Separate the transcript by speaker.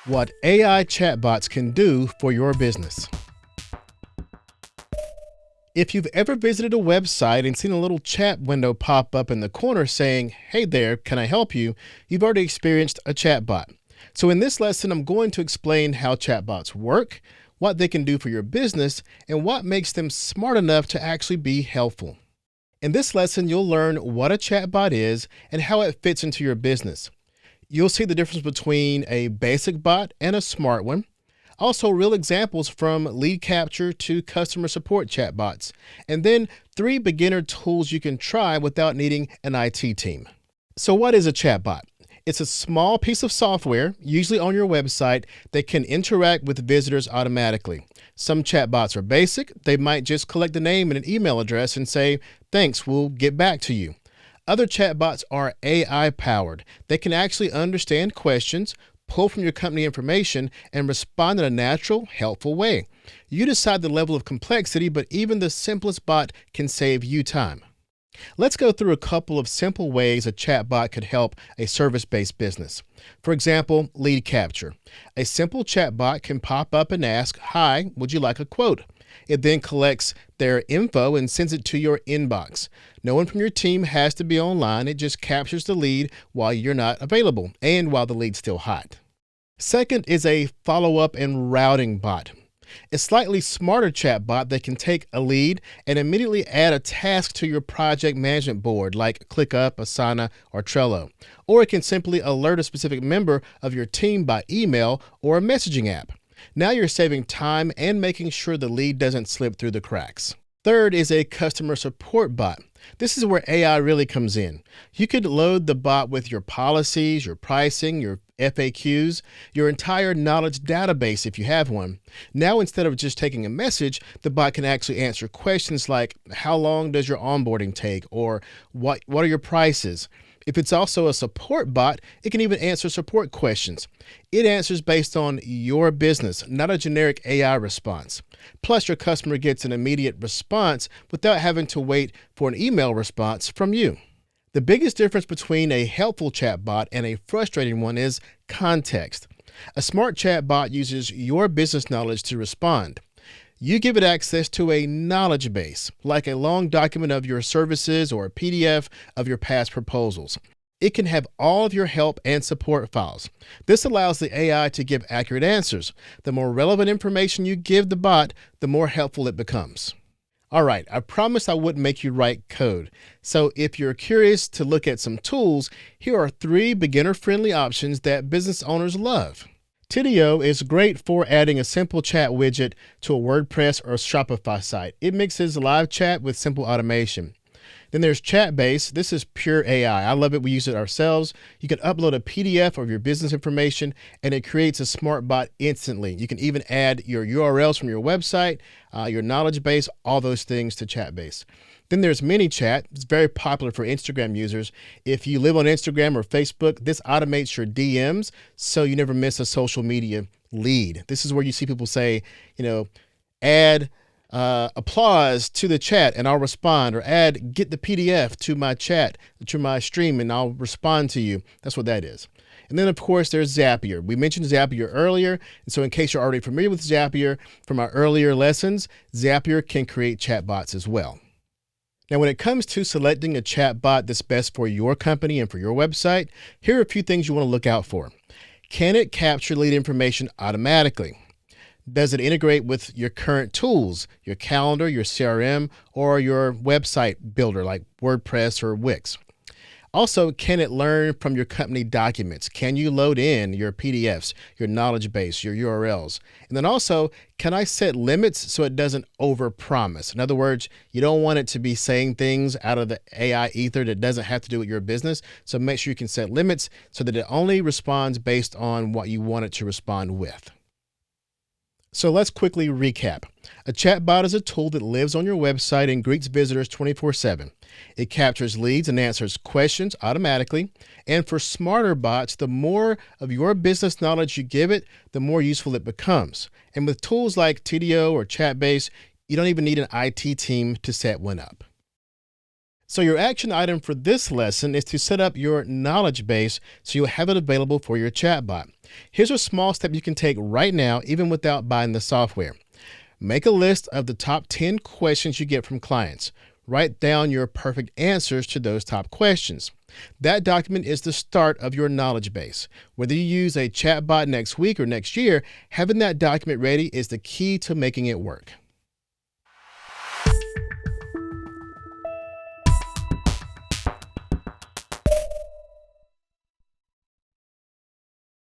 Speaker 1: What AI chatbots can do for your business. If you've ever visited a website and seen a little chat window pop up in the corner saying, "Hey there, can I help you?" you've already experienced a chatbot. So in this lesson, I'm going to explain how chatbots work, what they can do for your business, and what makes them smart enough to actually be helpful. In this lesson, you'll learn what a chatbot is and how it fits into your business. You'll see the difference between a basic bot and a smart one. Also, real examples from lead capture to customer support chatbots. And then 3 beginner tools you can try without needing an IT team. So what is a chatbot? It's a small piece of software, usually on your website, that can interact with visitors automatically. Some chatbots are basic. They might just collect the name and an email address and say, "Thanks, we'll get back to you." Other chatbots are AI powered. They can actually understand questions, pull from your company information, and respond in a natural, helpful way. You decide the level of complexity, but even the simplest bot can save you time. Let's go through a couple of simple ways a chatbot could help a service-based business. For example, lead capture. A simple chatbot can pop up and ask, "Hi, would you like a quote?" It then collects their info and sends it to your inbox. No one from your team has to be online. It just captures the lead while you're not available and while the lead's still hot. Second is a follow-up and routing bot. A slightly smarter chatbot that can take a lead and immediately add a task to your project management board like ClickUp, Asana, or Trello. Or it can simply alert a specific member of your team by email or a messaging app. Now you're saving time and making sure the lead doesn't slip through the cracks. Third is a customer support bot. This is where AI really comes in. You could load the bot with your policies, your pricing, your FAQs, your entire knowledge database if you have one. Now, instead of just taking a message, the bot can actually answer questions like, "How long does your onboarding take?" or what are your prices? If it's also a support bot, it can even answer support questions. It answers based on your business, not a generic AI response. Plus, your customer gets an immediate response without having to wait for an email response from you. The biggest difference between a helpful chatbot and a frustrating one is context. A smart chatbot uses your business knowledge to respond. You give it access to a knowledge base, like a long document of your services or a PDF of your past proposals. It can have all of your help and support files. This allows the AI to give accurate answers. The more relevant information you give the bot, the more helpful it becomes. All right, I promised I wouldn't make you write code. So if you're curious to look at some tools, here are 3 beginner-friendly options that business owners love. Tidio is great for adding a simple chat widget to a WordPress or Shopify site. It mixes live chat with simple automation. Then there's Chatbase. This is pure AI. I love it. We use it ourselves. You can upload a PDF of your business information and it creates a smart bot instantly. You can even add your URLs from your website, your knowledge base, all those things to Chatbase. Then there's ManyChat. It's very popular for Instagram users. If you live on Instagram or Facebook, this automates your DMs so you never miss a social media lead. This is where you see people say, add applause to the chat and I'll respond, or get the PDF to my chat, to my stream, and I'll respond to you. That's what that is. And then, of course, there's Zapier. We mentioned Zapier earlier. And so in case you're already familiar with Zapier from our earlier lessons, Zapier can create chatbots as well. Now, when it comes to selecting a chatbot that's best for your company and for your website, here are a few things you want to look out for. Can it capture lead information automatically? Does it integrate with your current tools, your calendar, your CRM, or your website builder like WordPress or Wix? Also, can it learn from your company documents? Can you load in your PDFs, your knowledge base, your URLs? And then also, can I set limits so it doesn't overpromise? In other words, you don't want it to be saying things out of the AI ether that doesn't have to do with your business. So make sure you can set limits so that it only responds based on what you want it to respond with. So let's quickly recap. A chatbot is a tool that lives on your website and greets visitors 24/7. It captures leads and answers questions automatically. And for smarter bots, the more of your business knowledge you give it, the more useful it becomes. And with tools like Tidio or Chatbase, you don't even need an IT team to set one up. So your action item for this lesson is to set up your knowledge base so you'll have it available for your chatbot. Here's a small step you can take right now, even without buying the software. Make a list of the top 10 questions you get from clients. Write down your perfect answers to those top questions. That document is the start of your knowledge base. Whether you use a chatbot next week or next year, having that document ready is the key to making it work.